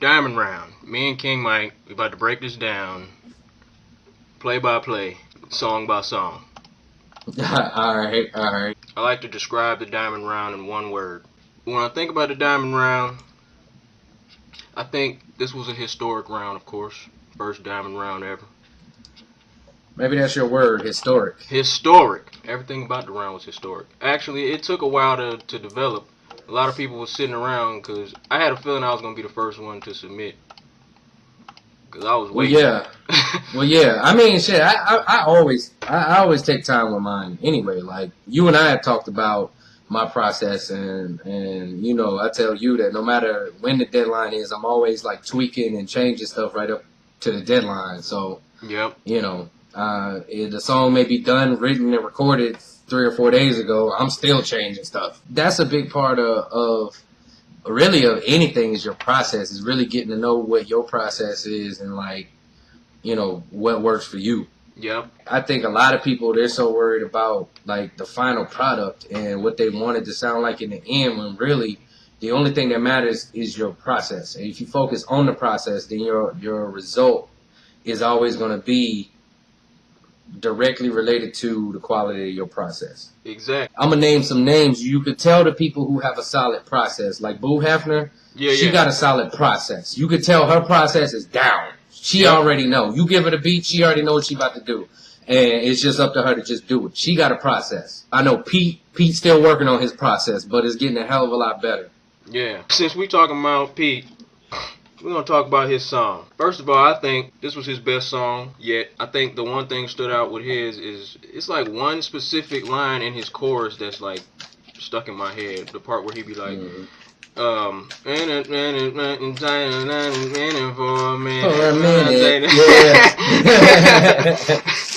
Diamond round. Me and King Mike, we about to break this down, play by play, song by song. Alright. I like to describe the diamond round in one word. When I think about the diamond round, I think this was a historic round, of course. First diamond round ever. Maybe that's your word, historic. Historic. Everything about the round was historic. Actually, it took a while to develop. A lot of people were sitting around because I had a feeling I was going to be the first one to submit. Because I was waiting. Well, yeah. I mean, shit, I always take time with mine anyway. Like, you and I have talked about my process, and you know, I tell you that no matter when the deadline is, I'm always, like, tweaking and changing stuff right up to the deadline. So, yep. You know, the song may be done, written, and recorded 3 or 4 days ago. I'm still changing stuff. That's a big part of anything is your process. Is really getting to know what your process is and, like, you know, what works for you. Yep. I think a lot of people, they're so worried about, like, the final product and what they want it to sound like in the end, when really the only thing that matters is your process. And if you focus on the process, then your result is always going to be directly related to the quality of your process. Exactly. I'm going to name some names. You could tell the people who have a solid process. Like Boo Hefner, she got a solid process. You could tell her process is down. She already know. You give her the beat, she already know what she about to do. And it's just up to her to just do it. She got a process. I know Pete's still working on his process, but it's getting a hell of a lot better. Yeah. Since we talking about Pete, we're going to talk about his song. First of all, I think this was his best song yet. I think the one thing stood out with his is it's like one specific line in his chorus that's like stuck in my head. The part where he be like, for a minute. Yeah.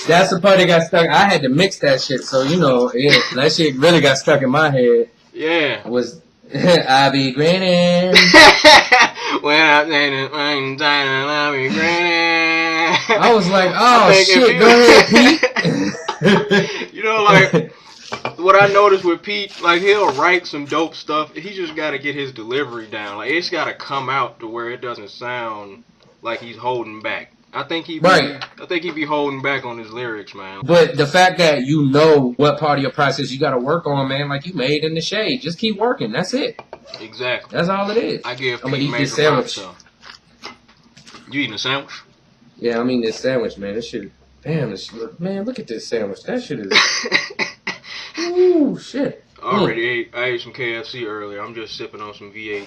That's the part that got stuck. I had to mix that shit, so you know, that shit really got stuck in my head. Yeah. Was I be grinning? When I be grinning. I was like, oh shit, go ahead, Pete. You know, like, what I noticed with Pete, like, he'll write some dope stuff. He just got to get his delivery down. Like, it's got to come out to where it doesn't sound like he's holding back. I think he be holding back on his lyrics, man. But the fact that you know what part of your process you got to work on, man, like you made in the shade. Just keep working. That's it. Exactly. That's all it is. I give I'm gonna Pete eat this sandwich. You eating a sandwich? Yeah, I'm eating this sandwich, man. This shit. Damn, man, look at this sandwich. That shit is. Ooh, shit. I ate some KFC earlier. I'm just sipping on some V8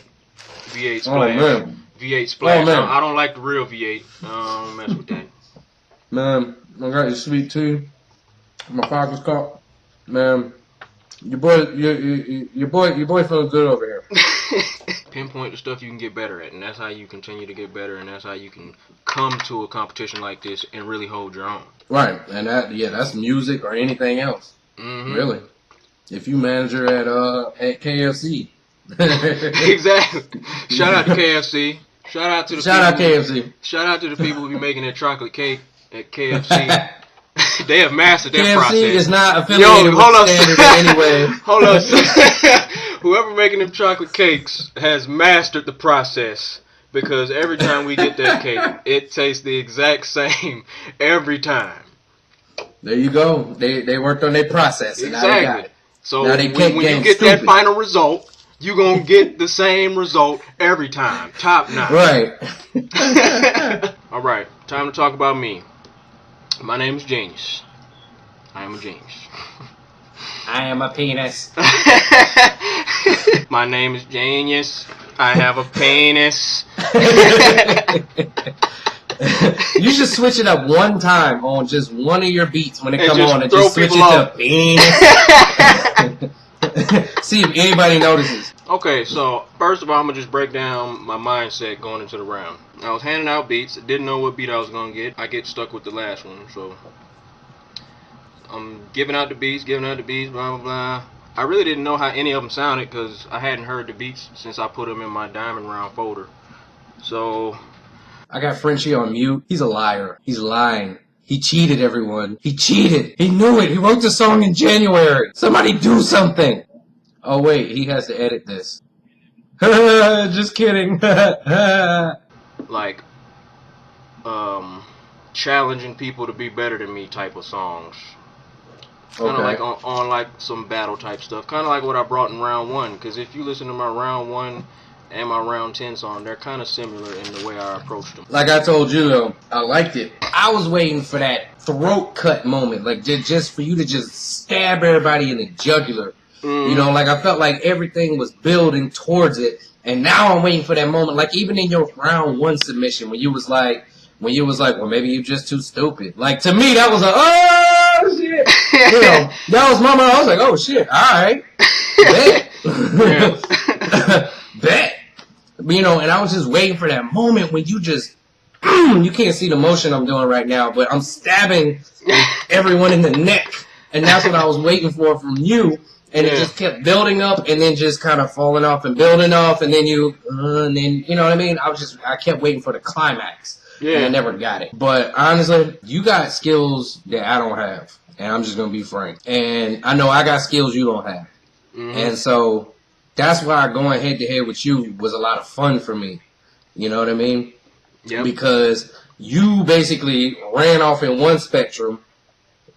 Splash. Oh, man. V8 Splash. Oh, man. I don't like the real V8. I don't mess with that. Man, I got your sweet tea. My pocket's caught. Man, your boy feeling good over here. Pinpoint the stuff you can get better at, and that's how you continue to get better, and that's how you can come to a competition like this and really hold your own. Right, and that's music or anything else. Mm-hmm. Really, if you manager at KFC. Exactly. Shout out to KFC. Shout out to KFC. Shout out to the people who be making that chocolate cake at KFC. They have mastered that KFC process. KFC is not affiliated with standards in any way. Hold up. Whoever making them chocolate cakes has mastered the process, because every time we get that cake, it tastes the exact same every time. There you go. They worked on their process. And exactly. Now they got it. So when you get that final result, you're going to get the same result every time. Top notch. Right. All right. Time to talk about me. My name is Genius. I am a genius. I am a penis. My name is Genius. I have a penis. You should switch it up one time on just one of your beats when it come on, and just switch it off. to penis. See if anybody notices. Okay, so first of all, I'm gonna just break down my mindset going into the round. I was handing out beats, didn't know what beat I was gonna get. I get stuck with the last one, so I'm giving out the beats, blah blah blah. I really didn't know how any of them sounded because I hadn't heard the beats since I put them in my diamond round folder. So I got Frenchie on mute. He's a liar. He's lying. He cheated, everyone. He cheated. He knew it. He wrote the song in January. Somebody do something. Oh, wait. He has to edit this. Just kidding. like challenging people to be better than me type of songs. Kind of like on like some battle type stuff. Kind of like what I brought in round 1. Because if you listen to my round 1 and my round 10 song, they're kind of similar in the way I approached them. Like I told you though, I liked it. I was waiting for that throat cut moment, like just for you to just stab everybody in the jugular. You know, like I felt like everything was building towards it, and now I'm waiting for that moment. Like even in your round 1 submission, when you was like, well, maybe you're just too stupid. Like to me, that was a oh shit. You know, that was my mind. I was like, oh shit, all right, bet, bet. You know, and I was just waiting for that moment when you just, you can't see the motion I'm doing right now, but I'm stabbing everyone in the neck, and that's what I was waiting for from you. And it just kept building up, and then just kind of falling off and building off, and then you know what I mean? I kept waiting for the climax, and I never got it. But honestly, you got skills that I don't have, and I'm just gonna be frank. And I know I got skills you don't have, and so that's why going head to head with you was a lot of fun for me. You know what I mean? Yep. Because you basically ran off in one spectrum,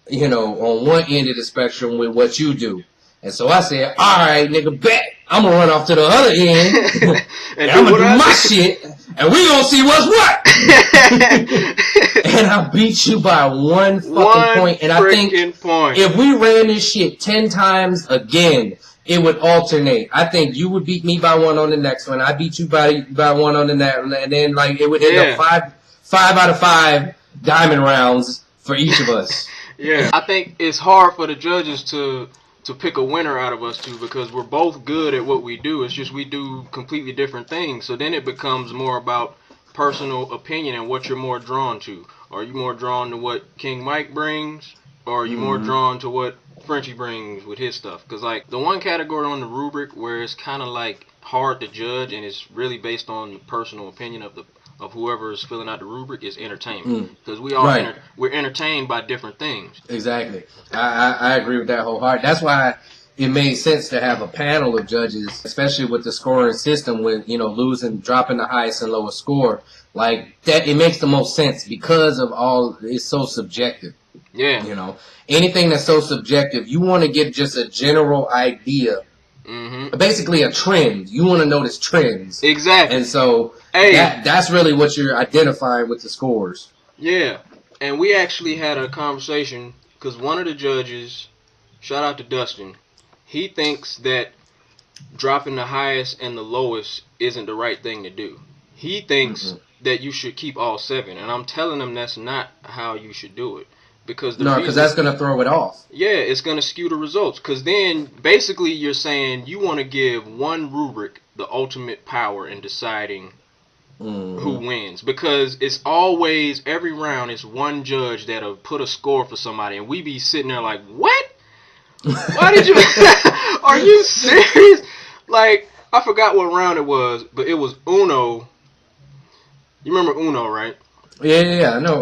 you know, on one end of the spectrum with what you do. And so I said, all right, nigga, bet. I'm going to run off to the other end. and I'm going to do my shit. And we going to see what's what. And I beat you by one fucking point. And I think if we ran this shit 10 times again, it would alternate. I think you would beat me by 1 on the next one. I beat you by 1 on the next one. And then like it would end up 5 out of 5 diamond rounds for each of us. Yeah. I think it's hard for the judges to pick a winner out of us two because we're both good at what we do. It's just we do completely different things. So then it becomes more about personal opinion and what you're more drawn to. Are you more drawn to what King Mike brings? Or are you more drawn to what Frenchie brings with his stuff? Because like the one category on the rubric where it's kind of like hard to judge and it's really based on the personal opinion of whoever is filling out the rubric is entertainment. Because we all we're entertained by different things. Exactly. I agree with that wholeheartedly. That's why it made sense to have a panel of judges, especially with the scoring system with, you know, dropping the highest and lowest score. Like that, it makes the most sense because of it's so subjective. Yeah. You know, anything that's so subjective, you want to get just a general idea. Basically a trend. You want to notice trends. Exactly. And so that's really what you're identifying with the scores. Yeah. And we actually had a conversation because one of the judges, shout out to Dustin, he thinks that dropping the highest and the lowest isn't the right thing to do. He thinks that you should keep all 7. And I'm telling him that's not how you should do it. Because that's going to throw it off. Yeah, it's going to skew the results. Because then, basically, you're saying you want to give one rubric the ultimate power in deciding who wins. Because it's always, every round, it's one judge that'll put a score for somebody. And we be sitting there like, what? Why did you... Are you serious? Like, I forgot what round it was, but it was Uno. You remember Uno, right? Yeah, I know.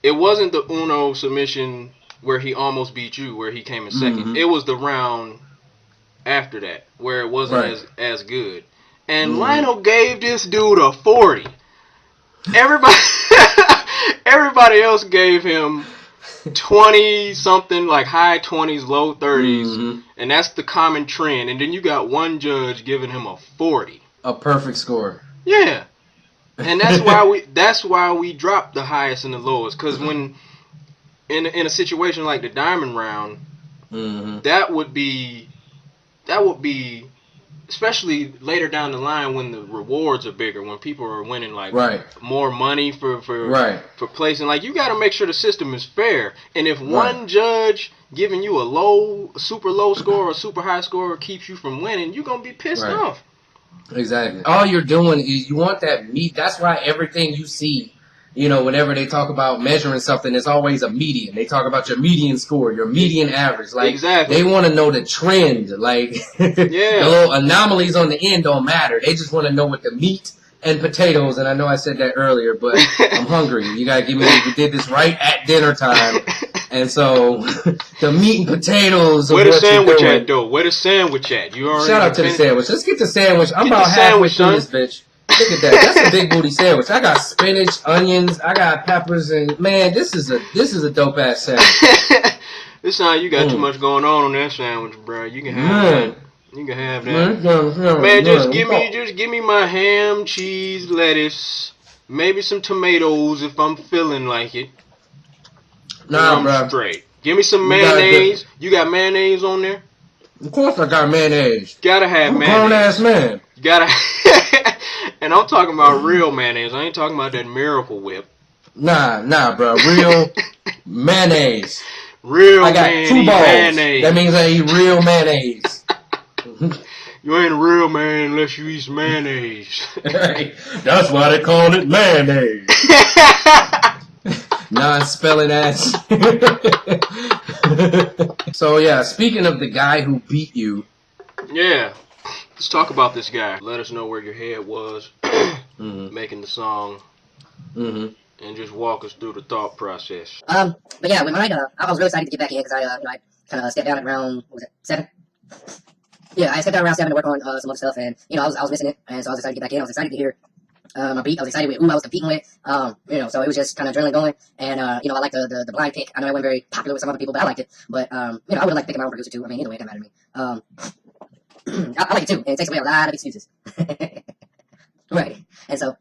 It wasn't the Uno submission where he almost beat you, where he came in second. It was the round after that, where it wasn't as good. And Lionel gave this dude a 40. Everybody else gave him 20-something, like high 20s, low 30s. And that's the common trend. And then you got one judge giving him a 40. A perfect score. Yeah. And that's why we dropped the highest and the lowest, because when in a situation like the diamond round, that would be especially later down the line when the rewards are bigger, when people are winning like more money for placing. Like you got to make sure the system is fair. And if one judge giving you a super low score or super high score keeps you from winning, you're gonna be pissed off. Exactly. All you're doing is you want that meat. That's why everything you see, you know, whenever they talk about measuring something, it's always a median. They talk about your median score, your median average. Like, they want to know the trend. Like, the little anomalies on the end don't matter. They just want to know what the meat and potatoes, and I know I said that earlier, but I'm hungry. You got to give me, we did this right at dinner time. And so, the meat and potatoes. Where the sandwich at, though? Where the sandwich at? You already shout out to the sandwich. Let's get the sandwich. I'm about halfway through this bitch. Look at that. That's a big booty sandwich. I got spinach, onions, I got peppers, and man, this is a dope ass sandwich. This time you got too much going on that sandwich, bro. You can have that. You can have that. Man, just give me my ham, cheese, lettuce, maybe some tomatoes if I'm feeling like it. Nah, bro. Straight. Give me some mayonnaise. You got mayonnaise on there? Of course I got mayonnaise. Gotta have mayonnaise. Grown ass man. Gotta. And I'm talking about real mayonnaise. I ain't talking about that Miracle Whip. Nah, bro. Real mayonnaise. Real I got two balls. Mayonnaise. That means I eat real mayonnaise. You ain't a real man unless you eat mayonnaise. That's why they call it mayonnaise. Non-spelling ass. So yeah, speaking of the guy who beat you. Yeah. Let's talk about this guy. Let us know where your head was making the song. And just walk us through the thought process. But yeah, when I was really excited to get back in because I kind of stepped down at around, what was it, 7? Yeah, I stepped down around 7 to work on some other stuff, and I was missing it, and so I was excited to get back in. I was excited to hear my beat. I was excited with who I was competing with. So it was just kind of adrenaline going, and I like the blind pick. I know I wasn't very popular with some other people, but I liked it. But I would have liked picking my own producer too. I mean, either way, it doesn't matter to me. I like it too, and it takes away a lot of excuses. Right, and so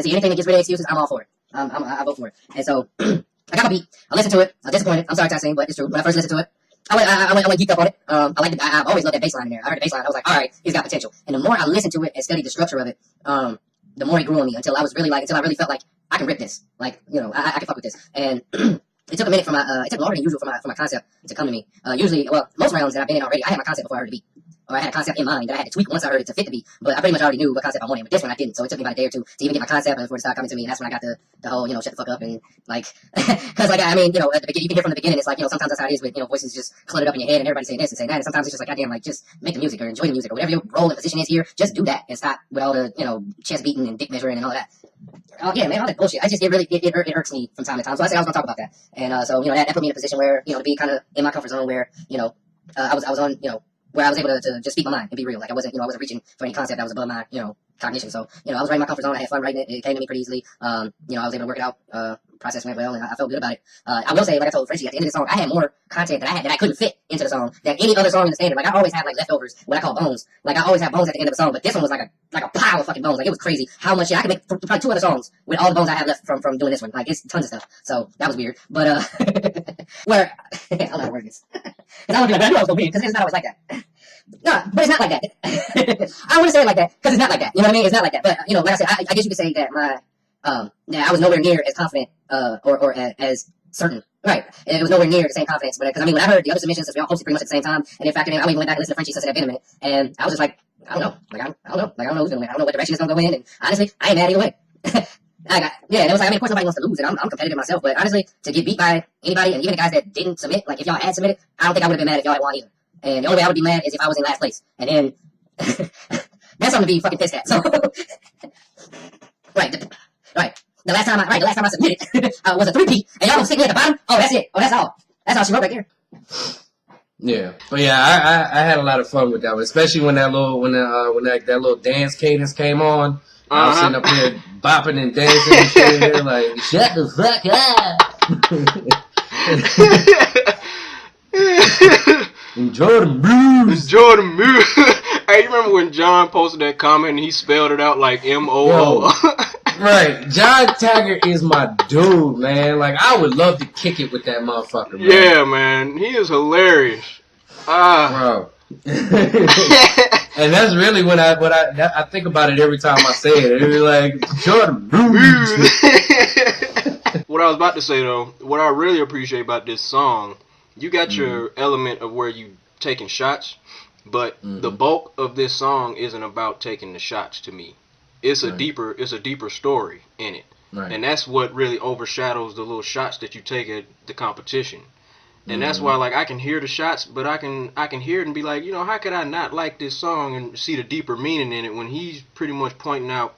see, anything that gets rid of excuses, I'm all for it. I vote for it. And so I got my beat. I listened to it. I was disappointed. I'm sorry to say, but it's true. When I first listened to it, I went geeked up on it. I've always loved that bass line in there. I heard the bass line. I was like, all right, he's got potential. And the more I listened to it and studied the structure of it, the more it grew on me until I really felt like I can rip this. Like, I can fuck with this. And it took a minute it took longer than usual for my concept to come to me. Usually, most rounds that I've been in already, I had my concept before I heard the beat. Or I had a concept in mind that I had to tweak once I heard it to fit the beat. But I pretty much already knew what concept I wanted. But this one I didn't. So it took me about a day or two to even get my concept before it started coming to me. And that's when I got the whole, shut the fuck up and like, because like, I mean, at the beginning, you can hear from the beginning, it's like, sometimes that's how it is with, voices just cluttered up in your head and everybody saying this and saying that. And sometimes it's just like, goddamn, like, just make the music or enjoy the music or whatever your role and position is here. Just do that and stop with all the, chest beating and dick measuring and all that. Oh yeah, man, all that bullshit. It irks me from time to time. So I said I was gonna talk about that. And so, that put me in a position where, to be kind of in my comfort zone where, I was on, where I was able to just speak my mind and be real. Like I wasn't reaching for any concept that was above my, cognition. So, I was right in my comfort zone. I had fun writing it. It came to me pretty easily. I was able to work it out. Process went well, and I felt good about it. I will say, like I told Frenchie, at the end of the song, I had more content that I couldn't fit into the song than any other song in the standard. Like I always have like leftovers, what I call bones. Like I always have bones at the end of the song, but this one was like a pile of fucking bones. Like it was crazy how much shit I could make probably 2 other songs with all the bones I have left from doing this one. Like it's tons of stuff. So that was weird, but where I don't know how to word this. Because I was like, I knew I was gonna be because it's not always like that. No, but it's not like that. I don't want to say it like that because it's not like that. You know what I mean? It's not like that. But like I said, I guess you could say that my I was nowhere near as confident or as certain. Right. It was nowhere near the same confidence. But because I mean, when I heard the other submissions, we all posted pretty much at the same time, and in fact, I even went back and listened to Frenchie since it had been a minute, and I was just like, I don't know. Like I don't know. Like I don't know who's gonna win. I don't know what direction it's gonna go in. And honestly, I ain't mad either way. And it was like, I mean, of course nobody wants to lose, and I'm competitive myself. But honestly, to get beat by anybody, and even the guys that didn't submit, like if y'all had submitted, I don't think I would have been mad if y'all had won either. And the only way I would be mad is if I was in last place, and then that's something to be fucking pissed at. So right. The last time I submitted was a 3-peat, and y'all was sitting at the bottom. Oh, that's it. Oh, that's all. That's all she wrote right there. Yeah, but yeah, I had a lot of fun with that one, especially when that little dance cadence came on. I was sitting up here bopping and dancing and shit, like shut the fuck up. Enjoy the moves. Hey, you remember when John posted that comment and he spelled it out like M-O-O? Right. John Taggart is my dude, man. Like, I would love to kick it with that motherfucker, man. Yeah, man. He is hilarious. Bro. And that's really when I think about it every time I say it. It's like, Jordan Bruce. What I was about to say, though, what I really appreciate about this song, you got your element of where you taking shots, but the bulk of this song isn't about taking the shots to me. It's a deeper story in it. Right. And that's what really overshadows the little shots that you take at the competition. And that's why, like, I can hear the shots, but I can hear it and be like, how could I not like this song and see the deeper meaning in it when he's pretty much pointing out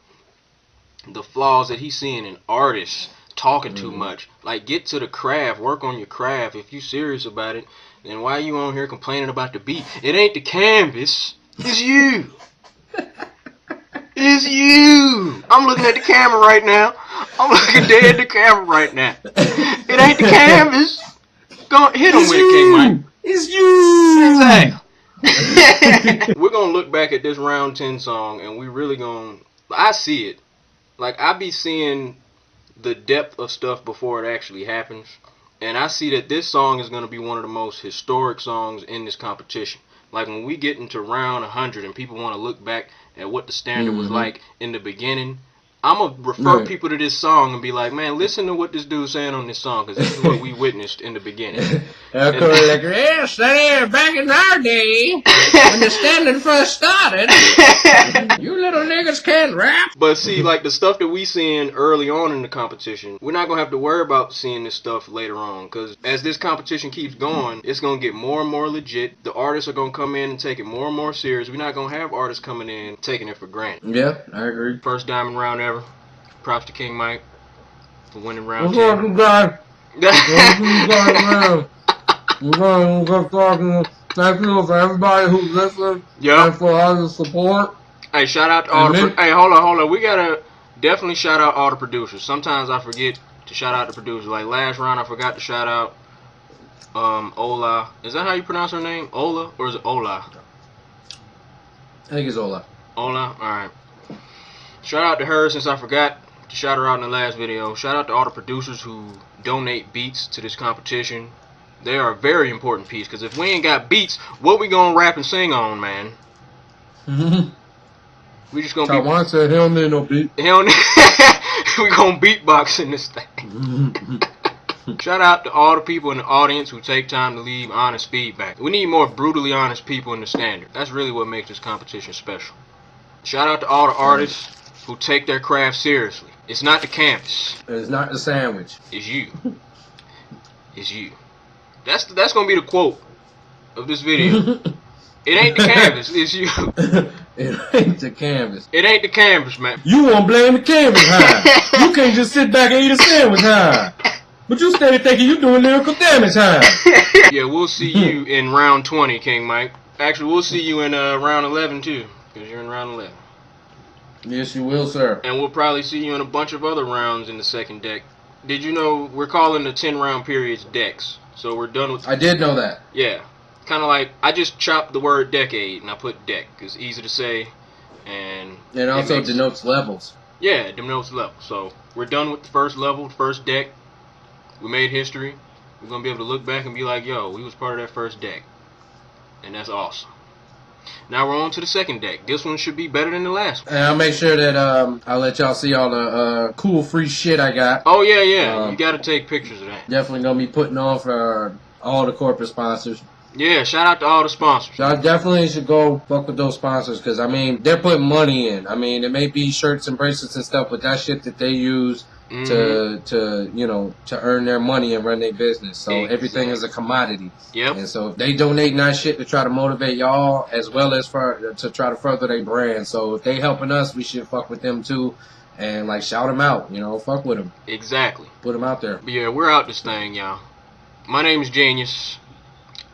the flaws that he's seeing in artists talking too much. Like, get to the craft, work on your craft. If you serious about it, then why are you on here complaining about the beat? It ain't the canvas, it's you. It's you. I'm looking at the camera right now. I'm looking dead at the camera right now. It ain't the canvas. Go hit him with it, King Mike. It's you. Exactly. We're gonna look back at this round 10 song, and we really gonna. I see it. Like, I be seeing the depth of stuff before it actually happens, and I see that this song is gonna be one of the most historic songs in this competition. Like, when we get into round 100 and people want to look back at what the standard was like in the beginning, I'm going to refer people to this song and be like, man, listen to what this dude's saying on this song, because this is what we witnessed in the beginning. Like, yes, back in our day, when the standard first started, you little niggas can't rap. But see, like, the stuff that we seeing early on in the competition, we're not going to have to worry about seeing this stuff later on, because as this competition keeps going, it's going to get more and more legit. The artists are going to come in and take it more and more serious. We're not going to have artists coming in taking it for granted. Yeah, I agree. First diamond round ever. Props to King Mike for winning round 10. Thank you for everybody who's listening. Yeah. And for all the support. Hey, shout out to all the... Hey, hold on. We gotta definitely shout out all the producers. Sometimes I forget to shout out the producers. Like, last round I forgot to shout out Ola. Is that how you pronounce her name? Ola? Or is it Ola? I think it's Ola. Ola? Alright. Shout out to her since I forgot to shout her out in the last video. Shout out to all the producers who donate beats to this competition. They are a very important piece, because if we ain't got beats, what we gonna rap and sing on, man? We just gonna be... Taiwan said he don't need no beat. We gonna beatbox in this thing. Shout out to all the people in the audience who take time to leave honest feedback. We need more brutally honest people in the standard. That's really what makes this competition special. Shout out to all the artists who take their craft seriously. It's not the canvas. It's not the sandwich. It's you. It's you. That's gonna be the quote of this video. It ain't the canvas, it's you. It ain't the canvas. It ain't the canvas, man. You won't blame the canvas high. You can't just sit back and eat a sandwich high. But you steady thinking you doing lyrical damage high. Yeah, we'll see you in round 20, King Mike. Actually, we'll see you in round 11 too, because you're in round 11. Yes, you will, sir. And we'll probably see you in a bunch of other rounds in the second deck. Did you know we're calling the 10 round periods decks? So we're done with... I did know that. Yeah. Kind of like, I just chopped the word decade and I put deck. It's easy to say, and... It also denotes levels. Yeah, it denotes levels. So we're done with the first level, first deck. We made history. We're going to be able to look back and be like, yo, we was part of that first deck. And that's awesome. Now we're on to the second deck. This one should be better than the last one. And I'll make sure that I'll let y'all see all the cool free shit I got. Oh, yeah. You got to take pictures of that. Definitely going to be putting on for all the corporate sponsors. Yeah, shout out to all the sponsors. So I definitely should go fuck with those sponsors, because, I mean, they're putting money in. I mean, it may be shirts and bracelets and stuff, but that shit that they use to earn their money and run their business. So everything is a commodity. Yep. And so they donate nice shit to try to motivate y'all, as well as to try to further their brand. So if they helping us, we should fuck with them too, and like shout them out. Fuck with them. Exactly. Put them out there. But yeah, we're out this thing, y'all. My name is Genius.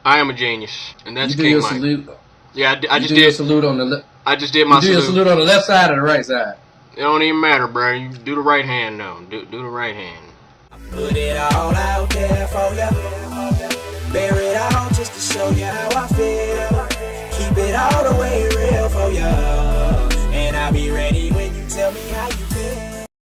I am a genius, and that's King Mike. Salute. Yeah, I just did did your salute on the. I just did my salute. You do your salute on the left side or the right side? It don't even matter, bro. You do the right hand now. Do the right hand. Put it all out there for ya. Bear it out just to show you how I feel. Keep it all the way real for ya. And I'll be ready when you tell me how you